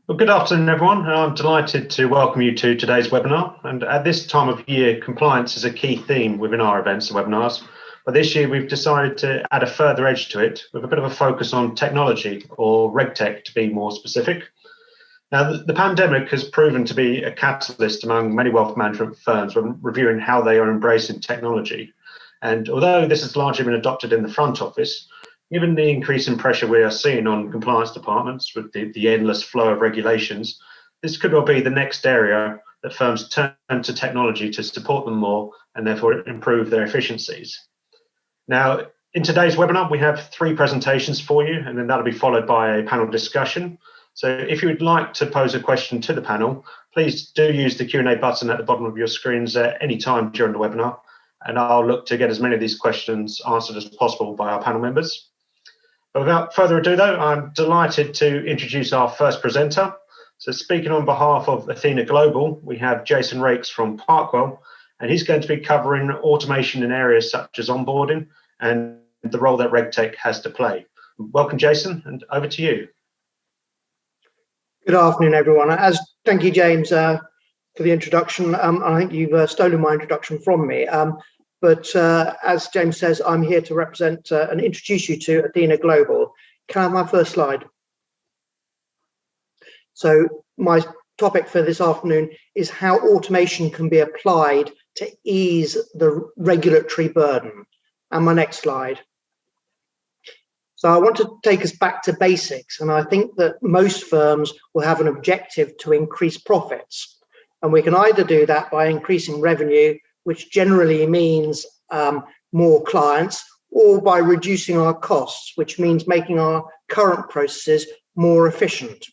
Well, good afternoon, everyone. I'm delighted to welcome you to today's webinar. And at this time of year, compliance is a key theme within our events and webinars. But this year, we've decided to add a further edge to it with a bit of a focus on technology, or RegTech to be more specific. Now, the pandemic has proven to be a catalyst among many wealth management firms when reviewing how they are embracing technology. And although this has largely been adopted in the front office, given the increase in pressure we are seeing on compliance departments with the endless flow of regulations, this could well be the next area that firms turn to technology to support them more and therefore improve their efficiencies. Now, in today's webinar, we have 3 presentations for you, and then that'll be followed by a panel discussion. So if you would like to pose a question to the panel, please do use the Q&A button at the bottom of your screens at any time during the webinar, and I'll look to get as many of these questions answered as possible by our panel members. But without further ado, though, I'm delighted to introduce our first presenter. So speaking on behalf of Athena Global, we have Jason Rakes from Parkwell, and he's going to be covering automation in areas such as onboarding and the role that RegTech has to play. Welcome, Jason, and over to you. Good afternoon, everyone. Thank you, James, for the introduction. I think you've stolen my introduction from me. But as James says, I'm here to represent and introduce you to Athena Global. Can I have my first slide? So my topic for this afternoon is how automation can be applied to ease the regulatory burden. And my next slide. So I want to take us back to basics. And I think that most firms will have an objective to increase profits. And we can either do that by increasing revenue, which generally means more clients, or by reducing our costs, which means making our current processes more efficient.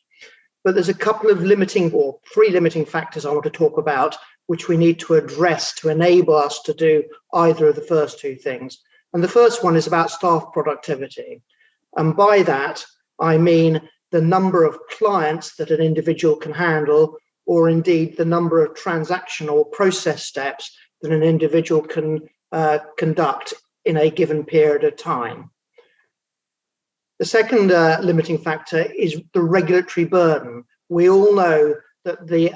But there's a couple of 3 limiting factors I want to talk about, which we need to address to enable us to do either of the first 2 things. And the first one is about staff productivity. And by that, I mean the number of clients that an individual can handle, or indeed the number of transactional process steps that an individual can conduct in a given period of time. The second limiting factor is the regulatory burden. We all know that the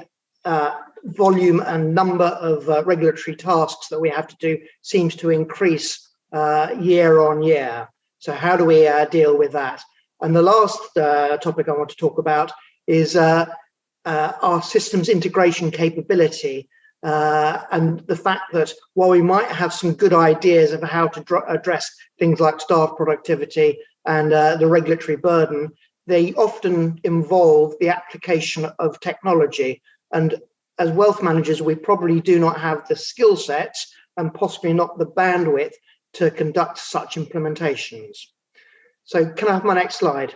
volume and number of regulatory tasks that we have to do seems to increase year on year. So how do we deal with that? And the last topic I want to talk about is our systems integration capability. And the fact that while we might have some good ideas of how to address things like staff productivity and the regulatory burden, they often involve the application of technology. And as wealth managers, we probably do not have the skill sets and possibly not the bandwidth to conduct such implementations. So can I have my next slide?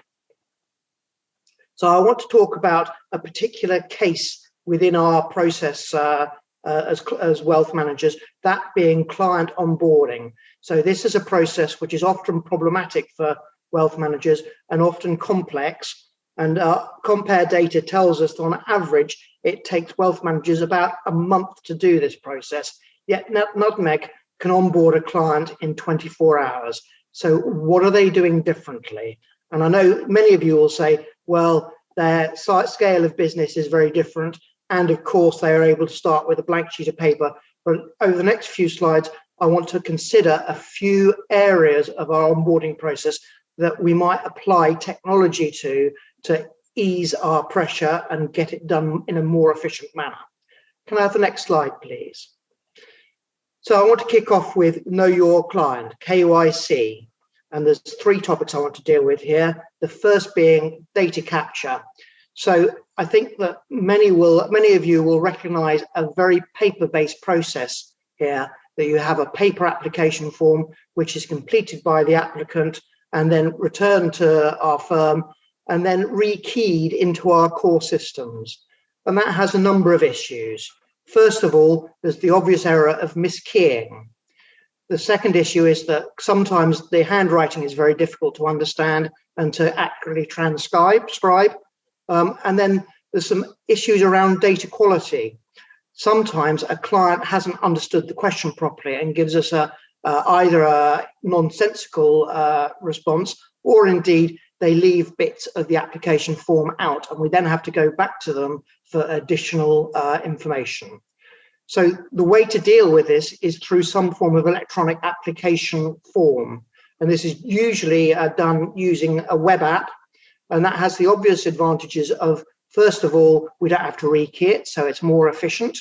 So I want to talk about a particular case within our process as wealth managers, that being client onboarding. So this is a process which is often problematic for wealth managers and often complex. And Compeer data tells us that on average, it takes wealth managers about a month to do this process. Yet Nutmeg can onboard a client in 24 hours. So what are they doing differently? And I know many of you will say, well, their scale of business is very different. And of course, they are able to start with a blank sheet of paper. But over the next few slides, I want to consider a few areas of our onboarding process that we might apply technology to ease our pressure and get it done in a more efficient manner. Can I have the next slide, please? So I want to kick off with Know Your Client, KYC. And there's 3 topics I want to deal with here. The first being data capture. So I think that many of you will recognize a very paper-based process here, that you have a paper application form, which is completed by the applicant and then returned to our firm and then rekeyed into our core systems. And that has a number of issues. First of all, there's the obvious error of miskeying. The second issue is that sometimes the handwriting is very difficult to understand and to accurately transcribe. And then there's some issues around data quality. Sometimes a client hasn't understood the question properly and gives us either a nonsensical response, or indeed they leave bits of the application form out, and we then have to go back to them for additional information. So the way to deal with this is through some form of electronic application form. And this is usually done using a web app. And that has the obvious advantages of, first of all, we don't have to rekey it, so it's more efficient.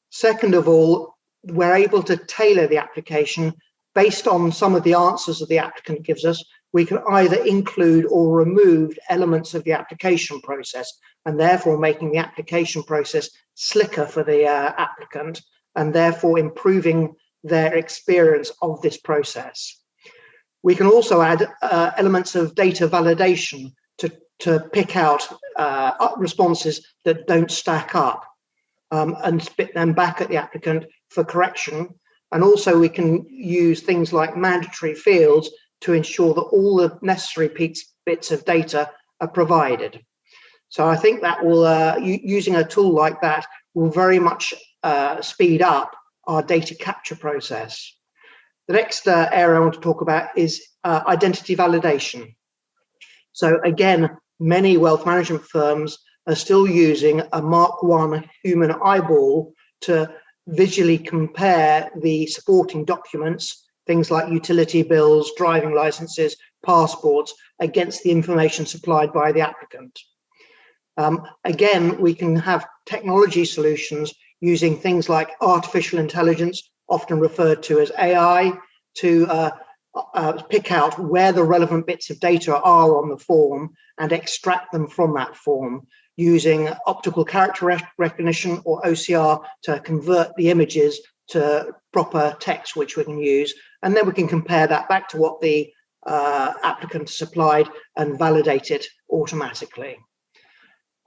Second of all, we're able to tailor the application based on some of the answers that the applicant gives us. We can either include or remove elements of the application process, and therefore making the application process slicker for the applicant, and therefore improving their experience of this process. We can also add elements of data validation to pick out responses that don't stack up and spit them back at the applicant for correction. And also we can use things like mandatory fields to ensure that all the necessary bits of data are provided. So I think that will, using a tool like that will very much speed up our data capture process. The next area I want to talk about is identity validation. So again, many wealth management firms are still using a Mark I human eyeball to visually compare the supporting documents, things like utility bills, driving licenses, passports, against the information supplied by the applicant. Again, we can have technology solutions using things like artificial intelligence, often referred to as AI, to pick out where the relevant bits of data are on the form and extract them from that form using optical character recognition or OCR to convert the images to proper text, which we can use. And then we can compare that back to what the applicant supplied and validate it automatically.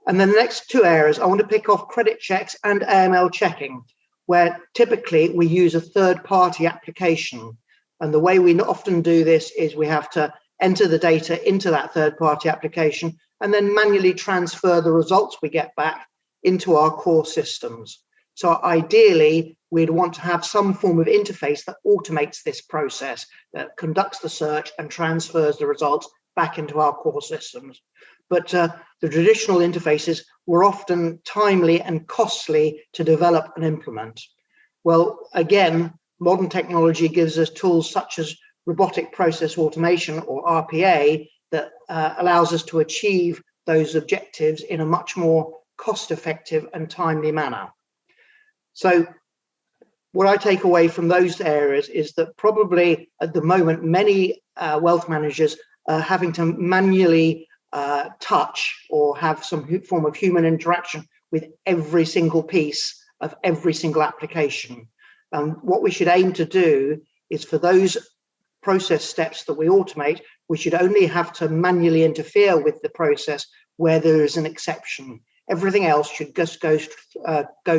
And then the next two areas, I want to pick off credit checks and AML checking, where typically we use a third-party application. And the way we often do this is we have to enter the data into that third-party application and then manually transfer the results we get back into our core systems. So ideally, we'd want to have some form of interface that automates this process, that conducts the search and transfers the results back into our core systems. But the traditional interfaces were often timely and costly to develop and implement. Well, again, modern technology gives us tools such as robotic process automation, or RPA, that allows us to achieve those objectives in a much more cost-effective and timely manner. So what I take away from those areas is that probably at the moment, many wealth managers are having to manually touch or have some form of human interaction with every single piece of every single application. What we should aim to do is, for those process steps that we automate, we should only have to manually interfere with the process where there is an exception. Everything else should just go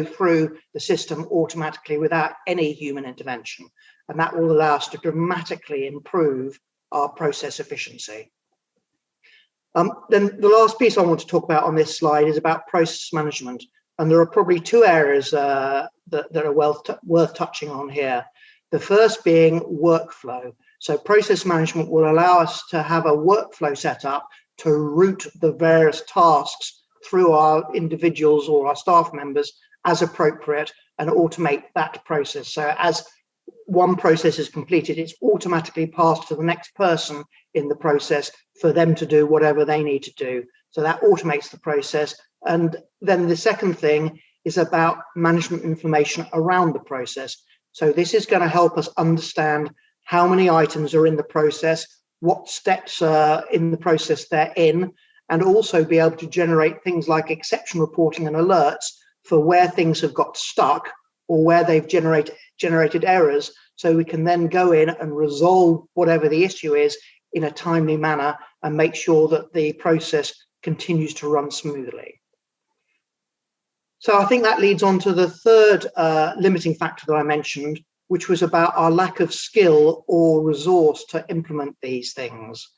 through the system automatically without any human intervention. And that will allow us to dramatically improve our process efficiency. Then the last piece I want to talk about on this slide is about process management. And there are probably two areas that are worth touching on here. The first being workflow. So process management will allow us to have a workflow set up to route the various tasks through our individuals or our staff members as appropriate and automate that process. So as one process is completed, it's automatically passed to the next person in the process for them to do whatever they need to do. So that automates the process. And then the second thing is about management information around the process. So this is going to help us understand how many items are in the process, what steps are in the process they're in, and also be able to generate things like exception reporting and alerts for where things have got stuck or where they've generated errors, so we can then go in and resolve whatever the issue is in a timely manner and make sure that the process continues to run smoothly. So I think that leads on to the third limiting factor that I mentioned, which was about our lack of skill or resource to implement these things.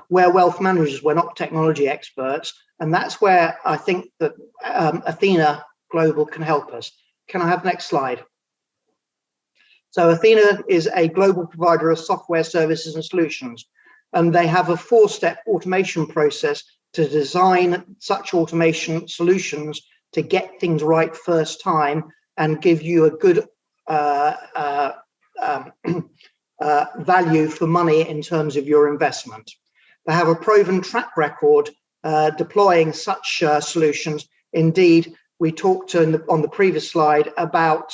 We're wealth managers, we're not technology experts, and that's where I think that Athena Global can help us. Can I have the next slide? So Athena is a global provider of software services and solutions. And they have a 4-step automation process to design such automation solutions to get things right first time and give you a good value for money in terms of your investment. They have a proven track record deploying such solutions. Indeed, we talked on the previous slide about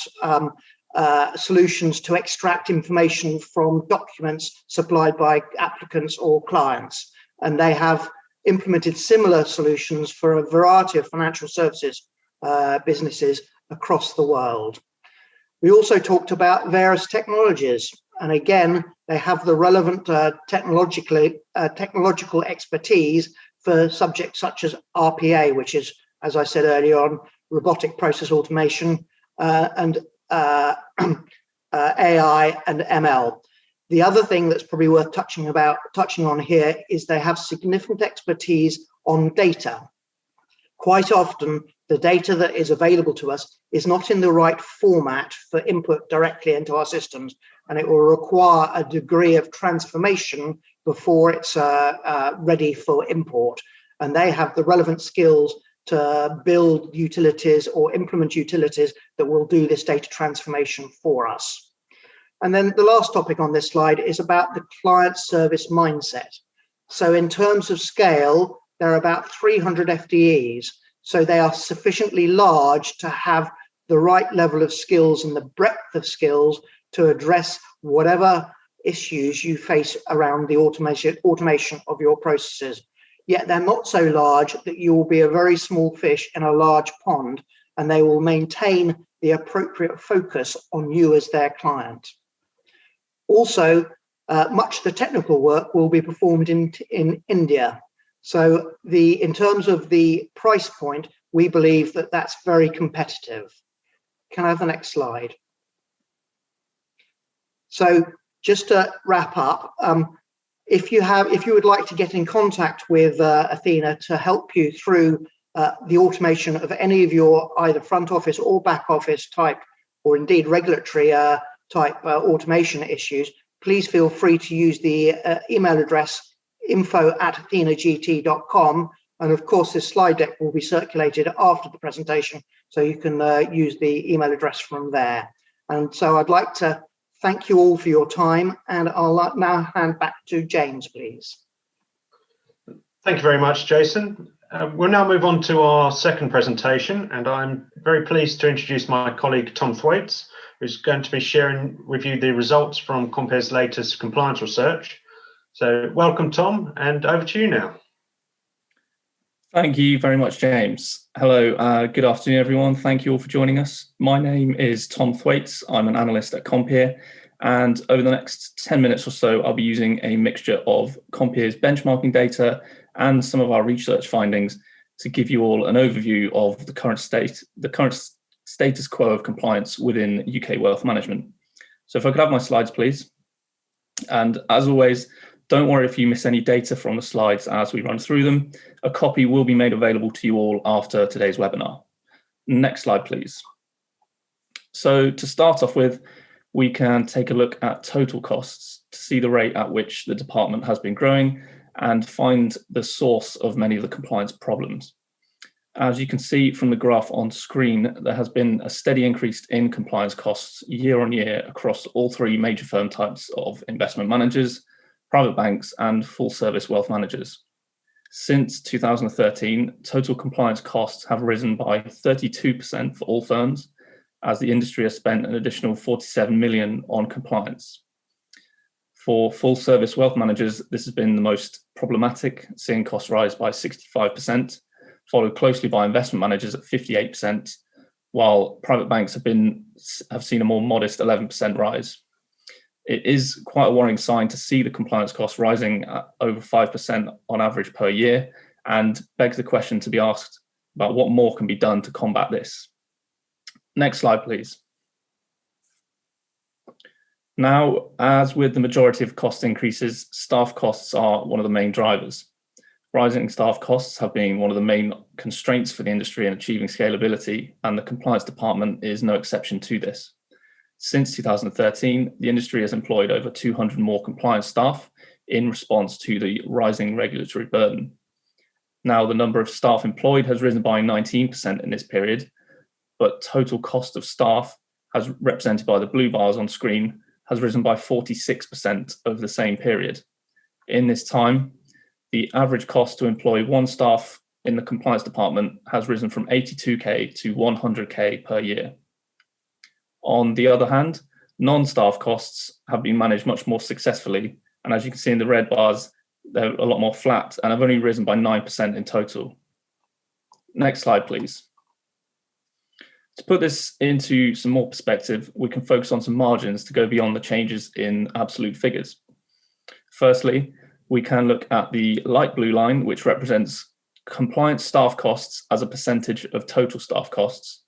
solutions to extract information from documents supplied by applicants or clients. And they have implemented similar solutions for a variety of financial services businesses across the world. We also talked about various technologies. And again, they have the relevant technological expertise for subjects such as RPA, which is, as I said earlier on, robotic process automation, and AI and ML. The other thing that's probably worth touching on here is they have significant expertise on data. Quite often, the data that is available to us is not in the right format for input directly into our systems, and it will require a degree of transformation before it's ready for import. And they have the relevant skills to build utilities or implement utilities that will do this data transformation for us. And then the last topic on this slide is about the client service mindset. So in terms of scale, there are about 300 FTEs. So they are sufficiently large to have the right level of skills and the breadth of skills to address whatever issues you face around the automation of your processes. Yet they're not so large that you will be a very small fish in a large pond, and they will maintain the appropriate focus on you as their client. Also, much of the technical work will be performed in India. So in terms of the price point, we believe that that's very competitive. Can I have the next slide? So just to wrap up, if you would like to get in contact with Athena to help you through the automation of any of your either front office or back office type, or indeed regulatory type automation issues, please feel free to use the email address info@athenagt.com. And of course, this slide deck will be circulated after the presentation, so you can use the email address from there. And so I'd like to thank you all for your time, and I'll now hand back to James, please. Thank you very much, Jason. We'll now move on to our second presentation, and I'm very pleased to introduce my colleague Tom Thwaites, who's going to be sharing with you the results from Compeer's latest compliance research. So welcome, Tom, and over to you now. Thank you very much, James. Hello, good afternoon, everyone. Thank you all for joining us. My name is Tom Thwaites. I'm an analyst at Compeer, and over the next 10 minutes or so, I'll be using a mixture of Compeer's benchmarking data and some of our research findings to give you all an overview of the current status quo of compliance within UK wealth management. So if I could have my slides, please. And as always, don't worry if you miss any data from the slides as we run through them. A copy will be made available to you all after today's webinar. Next slide, please. So to start off with, we can take a look at total costs to see the rate at which the department has been growing and find the source of many of the compliance problems. As you can see from the graph on screen, there has been a steady increase in compliance costs year on year across all three major firm types of investment managers, private banks, and full service wealth managers. Since 2013, total compliance costs have risen by 32% for all firms, as the industry has spent an additional 47 million on compliance. For full service wealth managers, this has been the most problematic, seeing costs rise by 65%, followed closely by investment managers at 58%, while private banks have seen a more modest 11% rise. It is quite a worrying sign to see the compliance costs rising at over 5% on average per year, and begs the question to be asked about what more can be done to combat this. Next slide, please. Now, as with the majority of cost increases, staff costs are one of the main drivers. Rising staff costs have been one of the main constraints for the industry in achieving scalability, and the compliance department is no exception to this. Since 2013, the industry has employed over 200 more compliance staff, in response to the rising regulatory burden. Now, the number of staff employed has risen by 19% in this period, but total cost of staff, as represented by the blue bars on screen, has risen by 46% over the same period. In this time, the average cost to employ one staff in the compliance department has risen from 82k to 100k per year. On the other hand, non-staff costs have been managed much more successfully, and as you can see in the red bars, they're a lot more flat and have only risen by 9% in total. Next slide, please. To put this into some more perspective, we can focus on some margins to go beyond the changes in absolute figures. Firstly, we can look at the light blue line, which represents compliance staff costs as a percentage of total staff costs.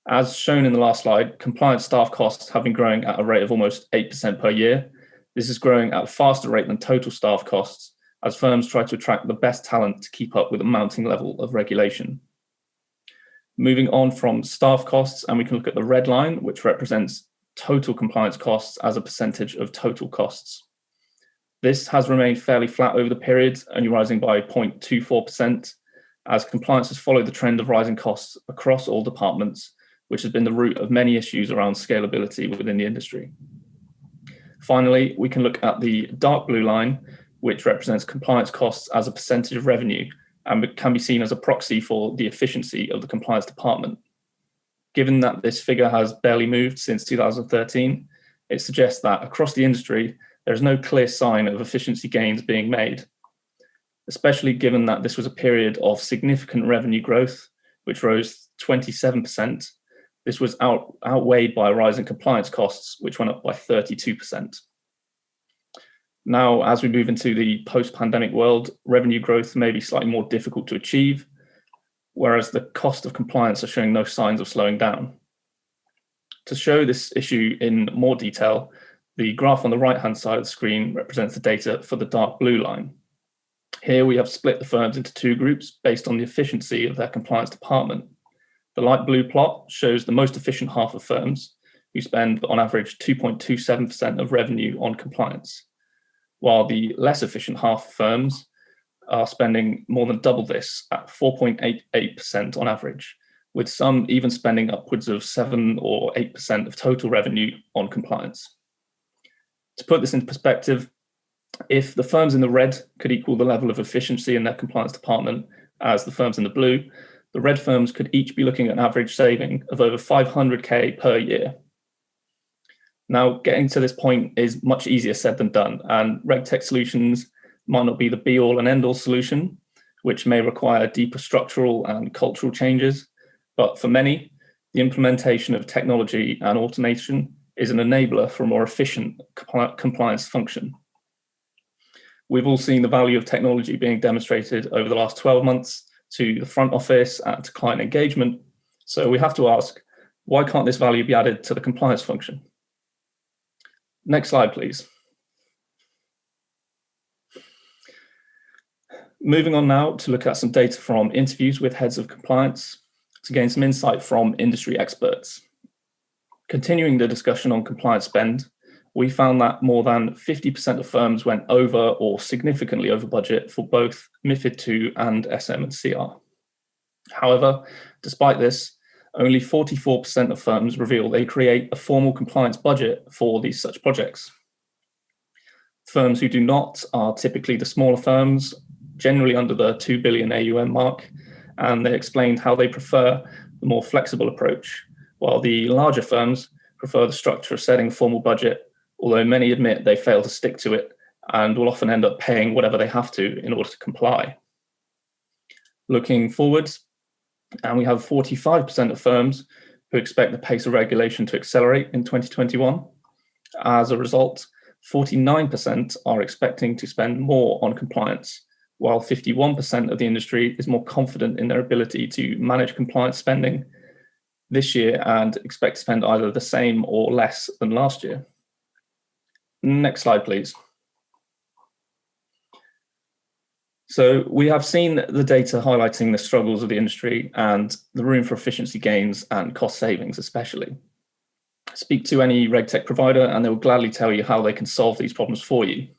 As shown in the last slide, compliance staff costs have been growing at a rate of almost 8% per year. This is growing at a faster rate than total staff costs as firms try to attract the best talent to keep up with the mounting level of regulation. Moving on from staff costs, and we can look at the red line, which represents total compliance costs as a percentage of total costs. This has remained fairly flat over the period, only rising by 0.24%, as compliance has followed the trend of rising costs across all departments, which has been the root of many issues around scalability within the industry. Finally, we can look at the dark blue line, which represents compliance costs as a percentage of revenue and can be seen as a proxy for the efficiency of the compliance department. Given that this figure has barely moved since 2013, it suggests that across the industry, there's no clear sign of efficiency gains being made, especially given that this was a period of significant revenue growth, which rose 27%. This was outweighed by a rise in compliance costs, which went up by 32%. Now, as we move into the post-pandemic world, revenue growth may be slightly more difficult to achieve, whereas the cost of compliance are showing no signs of slowing down. To show this issue in more detail, the graph on the right-hand side of the screen represents the data for the dark blue line. Here we have split the firms into two groups based on the efficiency of their compliance department. The light blue plot shows the most efficient half of firms, who spend on average 2.27% of revenue on compliance, while the less efficient half of firms are spending more than double this at 4.88% on average, with some even spending upwards of 7 or 8% of total revenue on compliance. To put this into perspective, if the firms in the red could equal the level of efficiency in their compliance department as the firms in the blue, the red firms could each be looking at an average saving of over 500k per year. Now, getting to this point is much easier said than done, and RegTech solutions might not be the be-all and end-all solution, which may require deeper structural and cultural changes. But for many, the implementation of technology and automation is an enabler for a more efficient compliance function. We've all seen the value of technology being demonstrated over the last 12 months to the front office and to client engagement. So we have to ask, why can't this value be added to the compliance function? Next slide, please. Moving on now to look at some data from interviews with heads of compliance to gain some insight from industry experts. Continuing the discussion on compliance spend, we found that more than 50% of firms went over or significantly over budget for both MiFID II and SM and CR. However, despite this, only 44% of firms reveal they create a formal compliance budget for these such projects. Firms who do not are typically the smaller firms, generally under the 2 billion AUM mark, and they explained how they prefer the more flexible approach, while the larger firms prefer the structure of setting a formal budget, although many admit they fail to stick to it and will often end up paying whatever they have to in order to comply. Looking forwards, and we have 45% of firms who expect the pace of regulation to accelerate in 2021. As a result, 49% are expecting to spend more on compliance, while 51% of the industry is more confident in their ability to manage compliance spending this year and expect to spend either the same or less than last year. Next slide, please. So we have seen the data highlighting the struggles of the industry and the room for efficiency gains and cost savings especially. Speak to any RegTech provider and they will gladly tell you how they can solve these problems for you.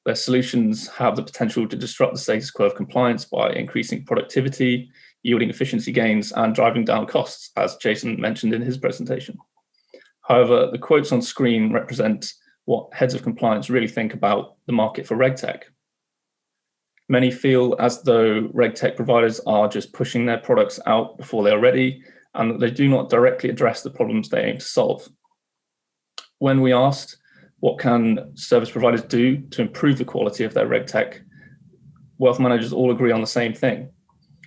Their solutions have the potential to disrupt the status quo of compliance by increasing productivity, yielding efficiency gains, and driving down costs, as Jason mentioned in his presentation. However, the quotes on screen represent what heads of compliance really think about the market for RegTech. Many feel as though RegTech providers are just pushing their products out before they're ready, and that they do not directly address the problems they aim to solve. When we asked what can service providers do to improve the quality of their RegTech, wealth managers all agree on the same thing.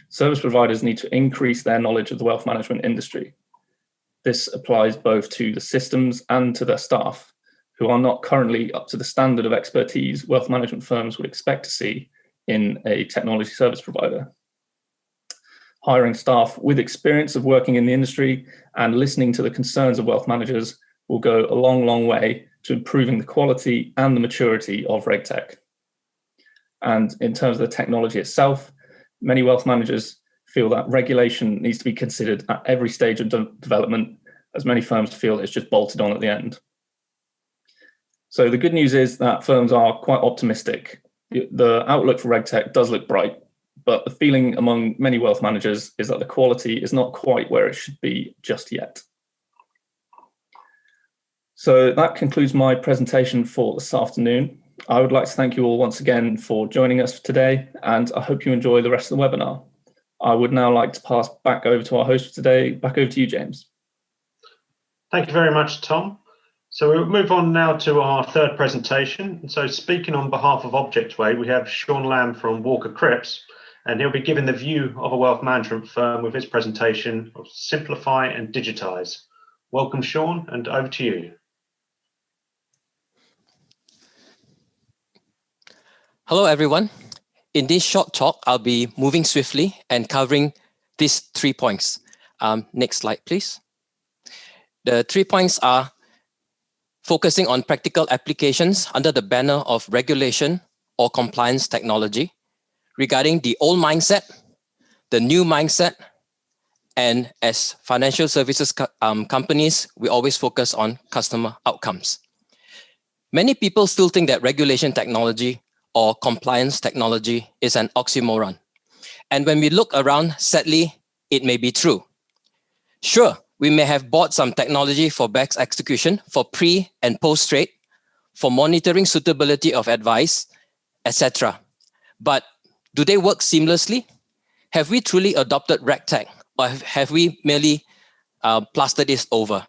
Service providers need to increase their knowledge of the wealth management industry. This applies both to the systems and to their staff, who are not currently up to the standard of expertise wealth management firms would expect to see in a technology service provider. Hiring staff with experience of working in the industry and listening to the concerns of wealth managers will go a long, long way to improving the quality and the maturity of RegTech. And in terms of the technology itself, many wealth managers feel that regulation needs to be considered at every stage of development, as many firms feel it's just bolted on at the end. So the good news is that firms are quite optimistic. The outlook for RegTech does look bright, but the feeling among many wealth managers is that the quality is not quite where it should be just yet. So that concludes my presentation for this afternoon. I would like to thank you all once again for joining us today, and I hope you enjoy the rest of the webinar. I would now like to pass back over to our host for today. Back over to you, James. Thank you very much, Tom. So we'll move on now to our third presentation. So speaking on behalf of Objectway, we have Sean Lamb from Walker Cripps, and he'll be giving the view of a wealth management firm with his presentation of Simplify and Digitize. Welcome, Sean, and over to you. Hello, everyone. In this short talk, I'll be moving swiftly and covering these 3 points. Next slide, please. The 3 points are focusing on practical applications under the banner of regulation or compliance technology, regarding the old mindset, the new mindset, and as financial services companies, we always focus on customer outcomes. Many people still think that regulation technology or compliance technology is an oxymoron. And when we look around, sadly, it may be true. Sure, we may have bought some technology for BEX execution, for pre and post trade, for monitoring suitability of advice, etc. But do they work seamlessly? Have we truly adopted RegTech, or have we merely plastered this over?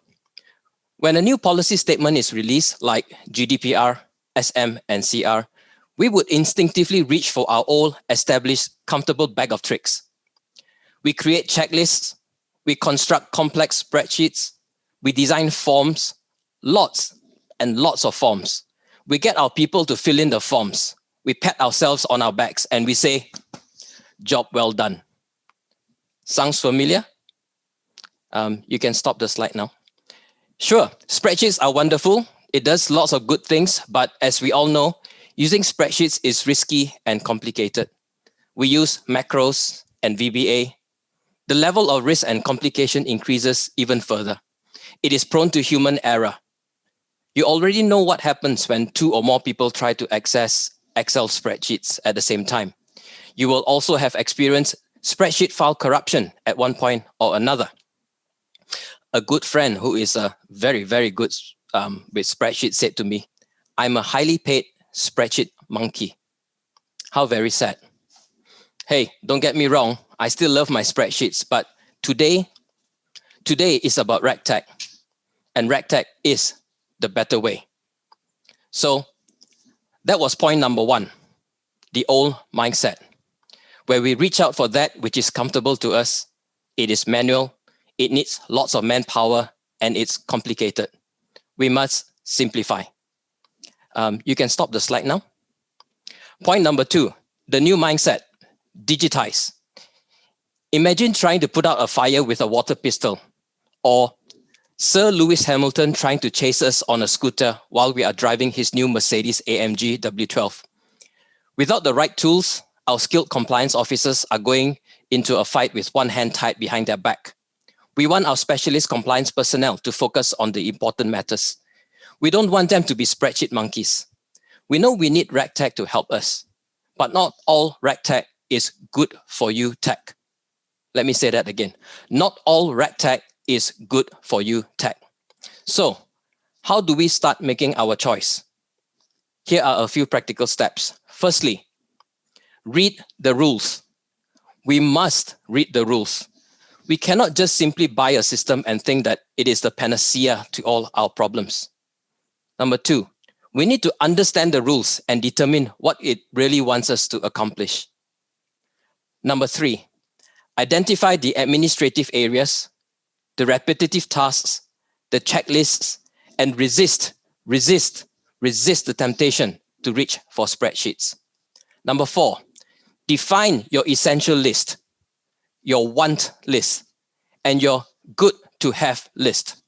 When a new policy statement is released, like GDPR, SM, and CR, we would instinctively reach for our old, established, comfortable bag of tricks. We create checklists, we construct complex spreadsheets, we design forms, lots and lots of forms. We get our people to fill in the forms. We pat ourselves on our backs and we say, job well done. Sounds familiar? You can stop the slide now. Sure, spreadsheets are wonderful. It does lots of good things, but as we all know, using spreadsheets is risky and complicated. We use macros and VBA. The level of risk and complication increases even further. It is prone to human error. You already know what happens when 2 or more people try to access Excel spreadsheets at the same time. You will also have experienced spreadsheet file corruption at one point or another. A good friend who is very, very good with spreadsheets said to me, I'm a highly paid spreadsheet monkey. How very sad. Hey, don't get me wrong. I still love my spreadsheets, but today is about RegTech, and RegTech is the better way. So that was point number 1, the old mindset, where we reach out for that which is comfortable to us. It is manual, it needs lots of manpower, and it's complicated. We must simplify. You can stop the slide now. Point number 2, the new mindset, digitize. Imagine trying to put out a fire with a water pistol, or Sir Lewis Hamilton trying to chase us on a scooter while we are driving his new Mercedes AMG W12. Without the right tools, our skilled compliance officers are going into a fight with one hand tied behind their back. We want our specialist compliance personnel to focus on the important matters. We don't want them to be spreadsheet monkeys. We know we need RegTech to help us, but not all RegTech is good for you tech. Let me say that again. Not all RegTech is good for you tech. So how do we start making our choice? Here are a few practical steps. Firstly, read the rules. We must read the rules. We cannot just simply buy a system and think that it is the panacea to all our problems. Number two, we need to understand the rules and determine what it really wants us to accomplish. Number three, identify the administrative areas, the repetitive tasks, the checklists, and resist the temptation to reach for spreadsheets. Number four, define your essential list, your want list, and your good to have list.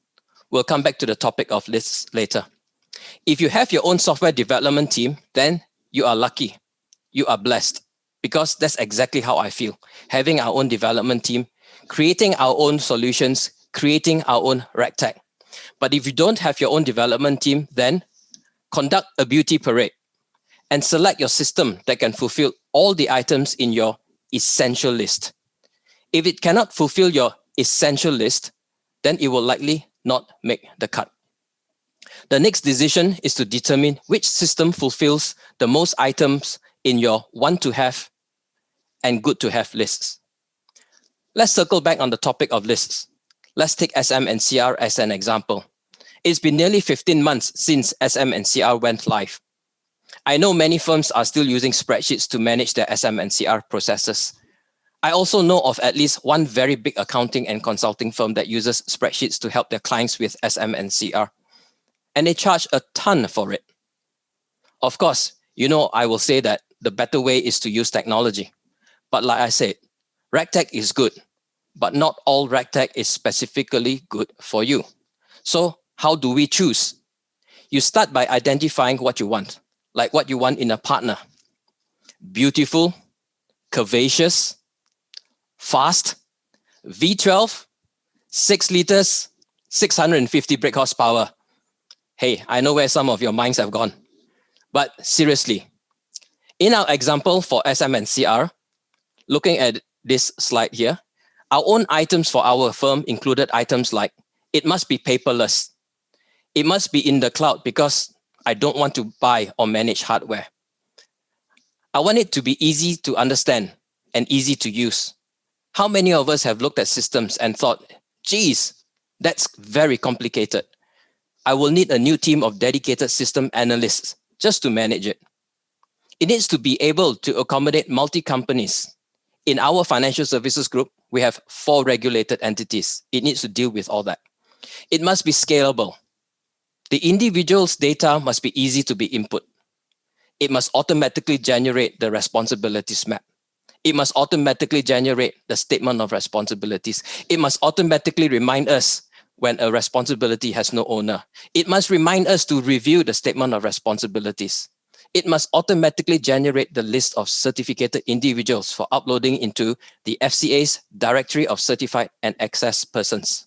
We'll come back to the topic of lists later. If you have your own software development team, then you are lucky. You are blessed, because that's exactly how I feel. Having our own development team, creating our own solutions, creating our own RegTech. But if you don't have your own development team, then conduct a beauty parade and select your system that can fulfill all the items in your essential list. If it cannot fulfill your essential list, then it will likely not make the cut. The next decision is to determine which system fulfills the most items in your want to have and good to have lists. Let's circle back on the topic of lists. Let's take SM and CR as an example. It's been nearly 15 months since SM and CR went live. I know many firms are still using spreadsheets to manage their SM and CR processes. I also know of at least one very big accounting and consulting firm that uses spreadsheets to help their clients with SM and CR. And they charge a ton for it. Of course, I will say that the better way is to use technology. But like I said, RegTech is good, but not all RegTech is specifically good for you. So how do we choose? You start by identifying what you want, like what you want in a partner. Beautiful, curvaceous, fast, V12, 6 liters, 650 brake horsepower. Hey, I know where some of your minds have gone. But seriously, in our example for SM and CR, looking at this slide here, our own items for our firm included items like, it must be paperless. It must be in the cloud because I don't want to buy or manage hardware. I want it to be easy to understand and easy to use. How many of us have looked at systems and thought, geez, that's very complicated. I will need a new team of dedicated system analysts just to manage it. It needs to be able to accommodate multi-companies. In our financial services group, we have 4 regulated entities. It needs to deal with all that. It must be scalable. The individual's data must be easy to be input. It must automatically generate the responsibilities map. It must automatically generate the statement of responsibilities. It must automatically remind us when a responsibility has no owner. It must remind us to review the statement of responsibilities. It must automatically generate the list of certificated individuals for uploading into the FCA's Directory of Certified and Access Persons.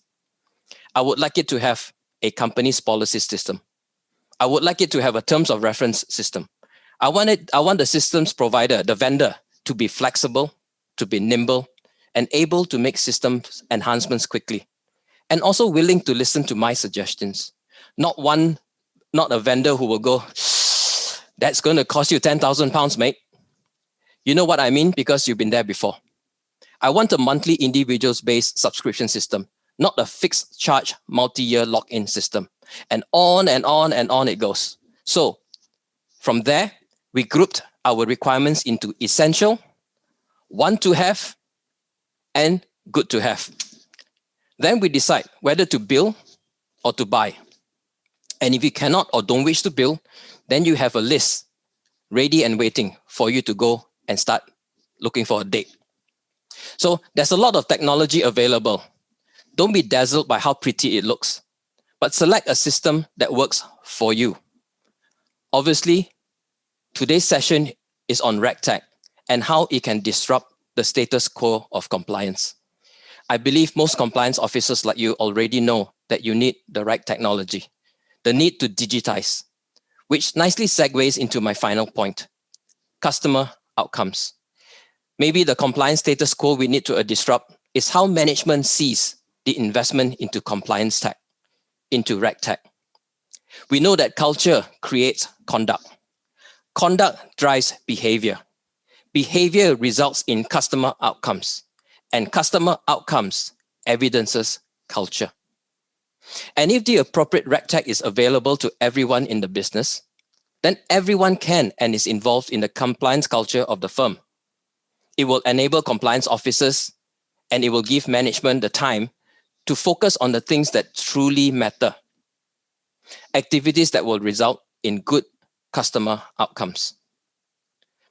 I would like it to have a company's policy system. I would like it to have a terms of reference system. I want the systems provider, the vendor, to be flexible, to be nimble, and able to make systems enhancements quickly, and also willing to listen to my suggestions. Not a vendor who will go, that's going to cost you £10,000, mate. You know what I mean, because you've been there before. I want a monthly individuals-based subscription system, not a fixed charge multi-year lock-in system. And on and on and on it goes. So from there, we grouped our requirements into essential, want to have, and good to have. Then we decide whether to build or to buy. And if you cannot or don't wish to build, then you have a list ready and waiting for you to go and start looking for a date. So there's a lot of technology available. Don't be dazzled by how pretty it looks, but select a system that works for you. Obviously, today's session is on RegTech and how it can disrupt the status quo of compliance. I believe most compliance officers like you already know that you need the right technology, the need to digitize. which nicely segues into my final point, customer outcomes. Maybe the compliance status quo we need to disrupt is how management sees the investment into compliance tech, into RegTech. We know that culture creates conduct. Conduct drives behavior. Behavior results in customer outcomes, and customer outcomes evidences culture. And if the appropriate RegTech is available to everyone in the business, then everyone can and is involved in the compliance culture of the firm. It will enable compliance officers, and it will give management the time to focus on the things that truly matter. Activities that will result in good customer outcomes.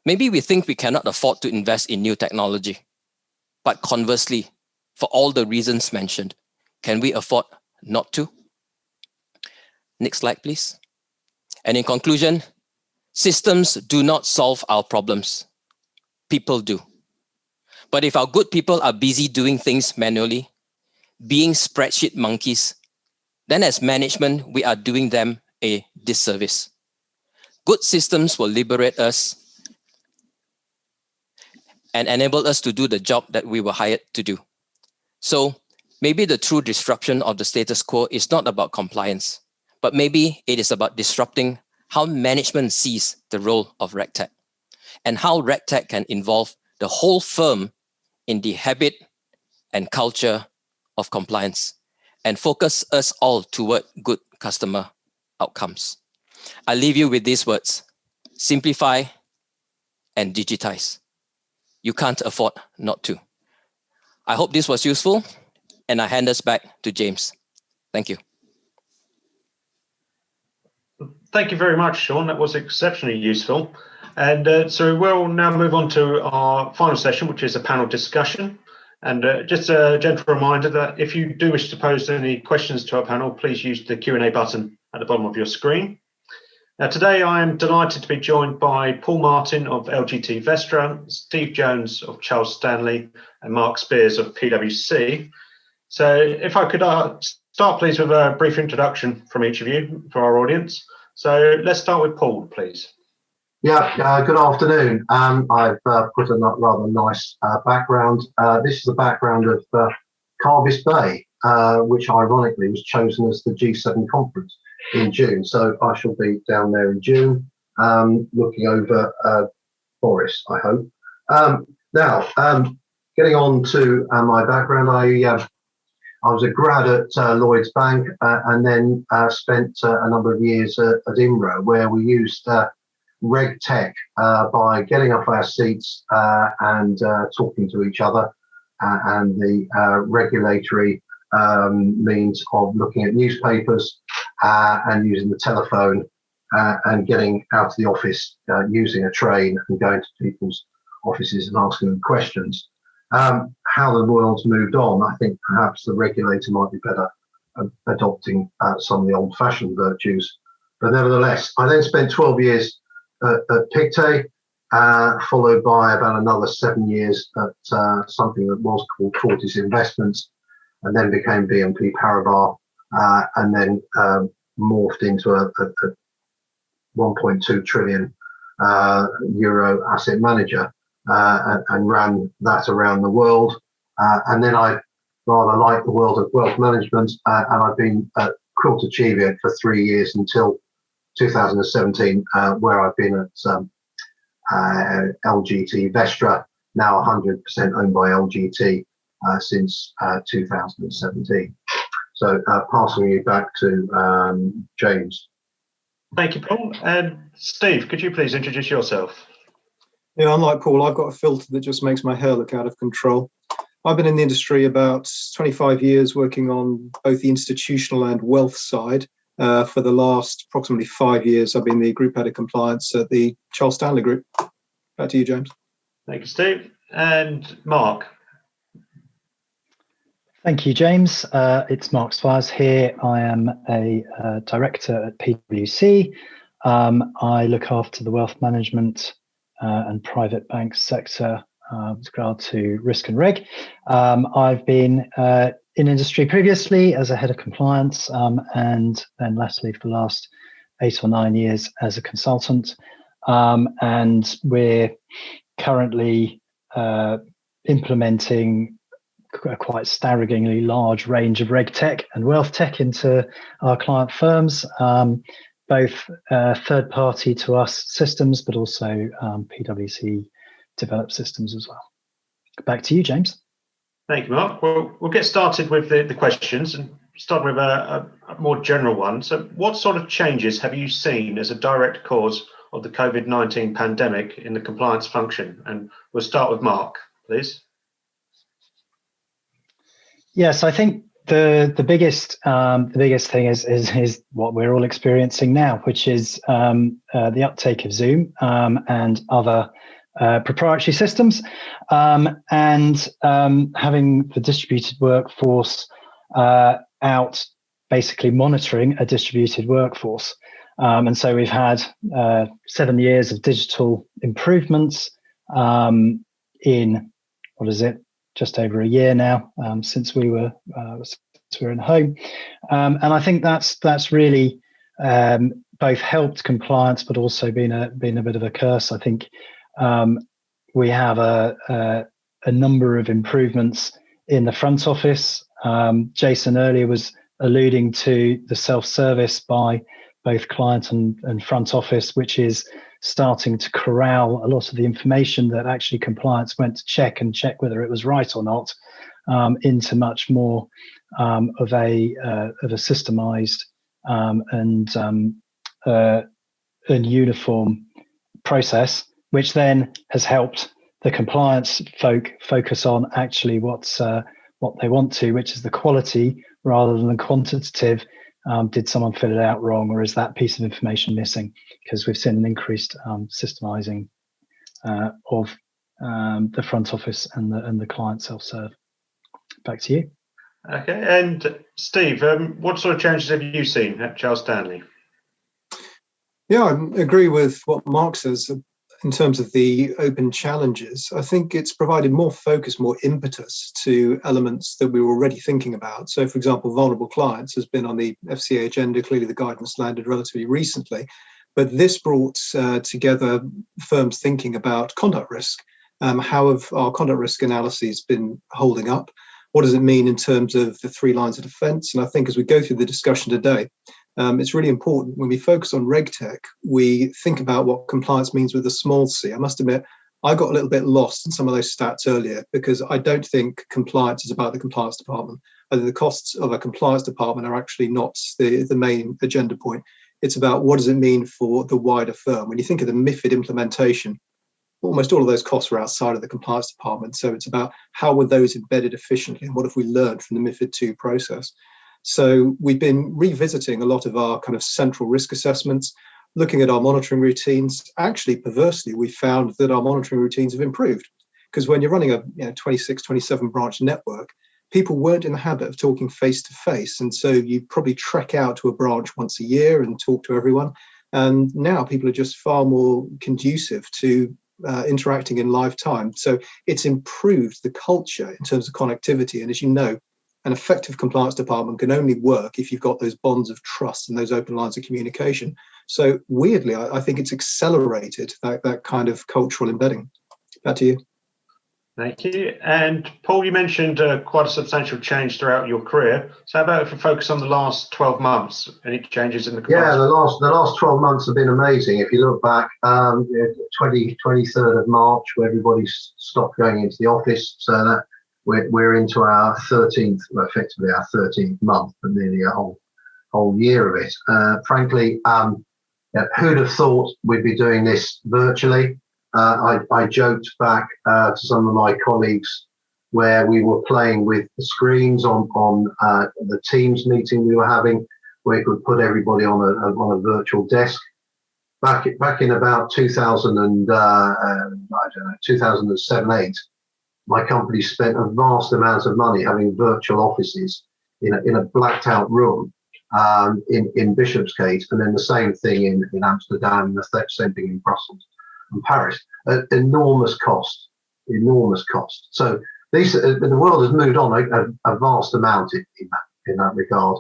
Maybe we think we cannot afford to invest in new technology, but conversely, for all the reasons mentioned, can we afford not to? Next slide, please. And in conclusion, systems do not solve our problems. People do. But if our good people are busy doing things manually, being spreadsheet monkeys, then as management, we are doing them a disservice. Good systems will liberate us and enable us to do the job that we were hired to do. So maybe the true disruption of the status quo is not about compliance, but maybe it is about disrupting how management sees the role of RegTech and how RegTech can involve the whole firm in the habit and culture of compliance and focus us all toward good customer outcomes. I leave you with these words: simplify and digitize. You can't afford not to. I hope this was useful, and I hand us back to James. Thank you. Thank you very much, Sean. That was exceptionally useful. And so we'll now move on to our final session, which is a panel discussion. And just a gentle reminder that if you do wish to pose any questions to our panel, please use the Q&A button at the bottom of your screen. Now, today I am delighted to be joined by Paul Martin of LGT Vestra, Steve Jones of Charles Stanley, and Mark Spears of PwC. So if I could start, please, with a brief introduction from each of you for our audience. So let's start with Paul, please. Yeah, good afternoon. I've put a rather nice background. This is the background of Carvis Bay, which ironically was chosen as the G7 conference in June. So I shall be down there in June, looking over Boris, I hope. Now, getting on to my background, I was a grad at Lloyds Bank and then spent a number of years at IMRO, where we used RegTech by getting off our seats and talking to each other, and the regulatory means of looking at newspapers and using the telephone and getting out of the office using a train and going to people's offices and asking them questions. How the world's moved on, I think perhaps the regulator might be better adopting some of the old-fashioned virtues. But nevertheless, I then spent 12 years at Pictet, followed by about another 7 years at something that was called Fortis Investments, and then became BNP Paribas, and then morphed into a 1.2 trillion euro asset manager and ran that around the world. And then I rather like the world of wealth management, and I've been at Quilter Cheviot for 3 years until 2017, where I've been at LGT Vestra, now 100% owned by LGT since 2017. So passing you back to James. Thank you, Paul. And Steve, could you please introduce yourself? Yeah, unlike Paul, I've got a filter that just makes my hair look out of control. I've been in the industry about 25 years, working on both the institutional and wealth side. For the last approximately 5 years, I've been the Group Head of Compliance at the Charles Stanley Group. Back to you, James. Thank you, Steve. And Mark. Thank you, James. It's Mark Swires here. I am a director at PwC. I look after the wealth management and private bank sector with regard to risk and reg. I've been in industry previously as a head of compliance, and then lastly for the last 8 or 9 years as a consultant. And we're currently implementing a quite staggeringly large range of RegTech and wealth tech into our client firms, both third party to us systems, but also PwC developed systems as well. Back to you, James. Thank you, Mark. Well, we'll get started with the questions and start with a more general one. So what sort of changes have you seen as a direct cause of the COVID-19 pandemic in the compliance function? And we'll start with Mark, please. Yes, I think the biggest thing is what we're all experiencing now, which is the uptake of Zoom and other proprietary systems, and having the distributed workforce out, basically monitoring a distributed workforce. And so we've had 7 years of digital improvements in, what is it, just over a year now, since we were in home. And I think that's really both helped compliance, but also been a bit of a curse. I think we have a number of improvements in the front office. Jason earlier was alluding to the self-service by both client and front office, which is starting to corral a lot of the information that actually compliance went to check whether it was right or not, into much more of a systemized and uniform process, which then has helped the compliance folk focus on actually what they want to, which is the quality rather than the quantitative. Did someone fill it out wrong, or is that piece of information missing? Because we've seen an increased systemizing of the front office and the client self-serve. Back to you. Okay, and Steve, what sort of changes have you seen at Charles Stanley? Yeah, I agree with what Mark says in terms of the open challenges. I think it's provided more focus, more impetus to elements that we were already thinking about. So, for example, vulnerable clients has been on the FCA agenda. Clearly, the guidance landed relatively recently. But this brought together firms thinking about conduct risk. How have our conduct risk analyses been holding up? What does it mean in terms of the 3 lines of defense? And I think as we go through the discussion today, it's really important when we focus on RegTech, we think about what compliance means with a small c. I must admit, I got a little bit lost in some of those stats earlier because I don't think compliance is about the compliance department. I think the costs of a compliance department are actually not the main agenda point. It's about what does it mean for the wider firm. When you think of the MiFID implementation, almost all of those costs were outside of the compliance department. So it's about how were those embedded efficiently and what have we learned from the MiFID II process. So we've been revisiting a lot of our kind of central risk assessments, looking at our monitoring routines. Actually, perversely, we found that our monitoring routines have improved because when you're running a 26, 27 branch network, people weren't in the habit of talking face to face. And so you probably trek out to a branch once a year and talk to everyone. And now people are just far more conducive to interacting in live time. So it's improved the culture in terms of connectivity. And as you know, an effective compliance department can only work if you've got those bonds of trust and those open lines of communication. So weirdly, I think it's accelerated that kind of cultural embedding. Back to you. Thank you. And Paul, you mentioned quite a substantial change throughout your career. So how about if we focus on the last 12 months? Any changes in the compliance? Yeah, the last 12 months have been amazing. If you look back, 23rd of March, where everybody stopped going into the office, so that we're into our 13th, well, effectively our 13th month, but nearly a whole year of it. Frankly, who'd have thought we'd be doing this virtually? I joked back to some of my colleagues where we were playing with the screens on the Teams meeting we were having, where we could put everybody on a virtual desk. Back in about 2007-8, my company spent a vast amount of money having virtual offices in a blacked out room in Bishopsgate, and then the same thing in Amsterdam, and the same thing in Brussels and Paris. Enormous cost. So the world has moved on a vast amount in that regard.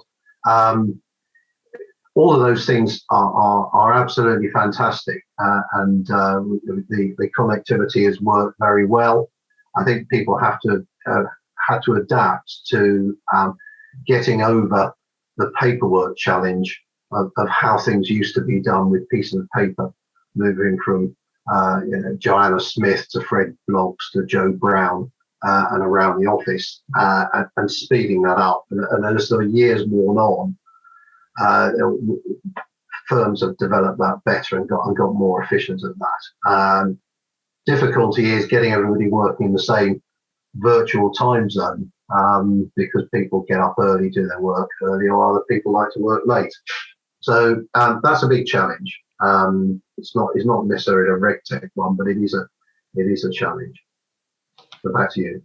all of those things are absolutely fantastic, and the connectivity has worked very well. I think people have to had to adapt to getting over the paperwork challenge of how things used to be done with pieces of paper, moving from Joanna Smith to Fred Bloggs to Joe Brown and around the office, and speeding that up. And as the years worn on, firms have developed that better and got more efficient at that. Difficulty is getting everybody working in the same virtual time zone, because people get up early, do their work early, or other people like to work late. So that's a big challenge. It's not necessarily a RegTech one, but it is a challenge. So back to you.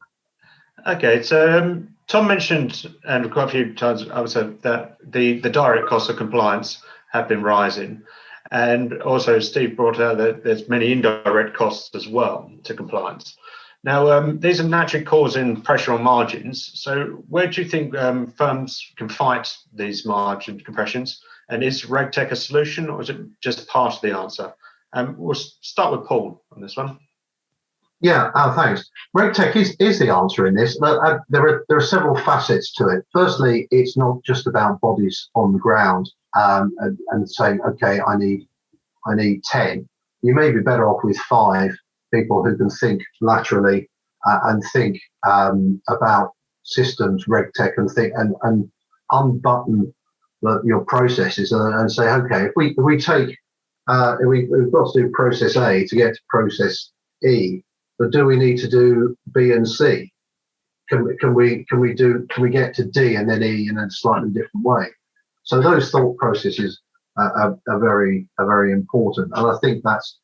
Okay, so Tom mentioned, and quite a few times I would say, that the direct costs of compliance have been rising, and also Steve brought out that there's many indirect costs as well to compliance. Now, these are naturally causing pressure on margins. So where do you think firms can fight these margin compressions? And is RegTech a solution, or is it just part of the answer? We'll start with Paul on this one. Yeah, thanks. RegTech is the answer in this. There are several facets to it. Firstly, it's not just about bodies on the ground and saying, okay, I need 10. You may be better off with 5 people who can think laterally and think about systems, RegTech, and think and unbutton your processes and say, okay, if we take we've got to do process A to get to process E, but do we need to do B and C? Can we get to D and then E in a slightly different way? So those thought processes are very important, and I think that's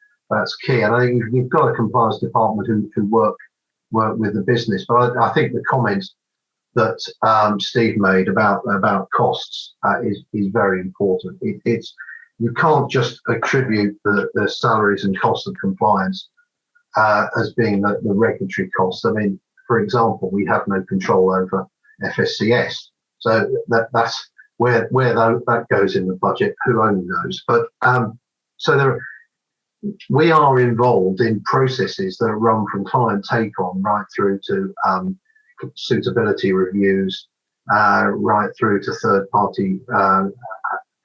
key. And I think you've got a compliance department who work with the business. But I think the comment that Steve made about costs is very important. You can't just attribute the salaries and costs of compliance as being the regulatory costs. I mean, for example, we have no control over FSCS, so that's where that goes in the budget. Who only knows? But we are involved in processes that run from client take on right through to suitability reviews, right through to third party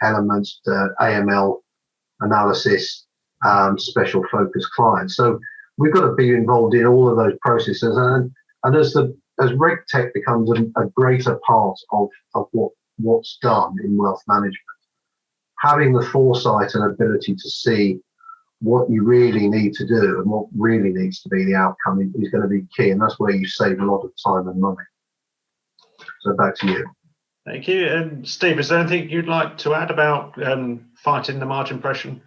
elements, AML analysis, special focus clients. So we've got to be involved in all of those processes, and as RegTech becomes a greater part of what's done in wealth management, having the foresight and ability to see what you really need to do and what really needs to be the outcome is going to be key, and that's where you save a lot of time and money. So back to you. Thank you. And Steve, is there anything you'd like to add about fighting the margin compression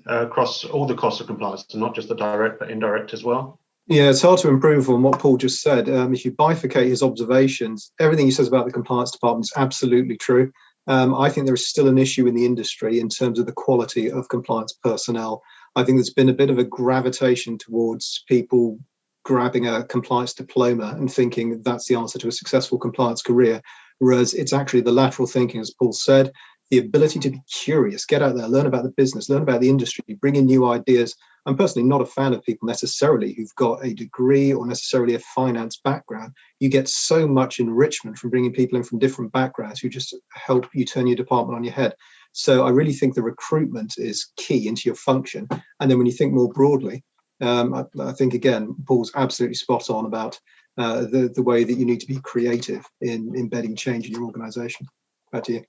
across all the costs of compliance, and not just the direct but indirect as well? Yeah, it's hard to improve on what Paul just said. If you bifurcate his observations, everything he says about the compliance department is absolutely true. I think there is still an issue in the industry in terms of the quality of compliance personnel. I think there's been a bit of a gravitation towards people grabbing a compliance diploma and thinking that's the answer to a successful compliance career, whereas it's actually the lateral thinking, as Paul said, the ability to be curious, get out there, learn about the business, learn about the industry, bring in new ideas. I'm personally not a fan of people necessarily who've got a degree or necessarily a finance background. You get so much enrichment from bringing people in from different backgrounds who just help you turn your department on your head. So I really think the recruitment is key into your function. And then when you think more broadly, I think, again, Paul's absolutely spot on about the way that you need to be creative in embedding change in your organisation. Back to you.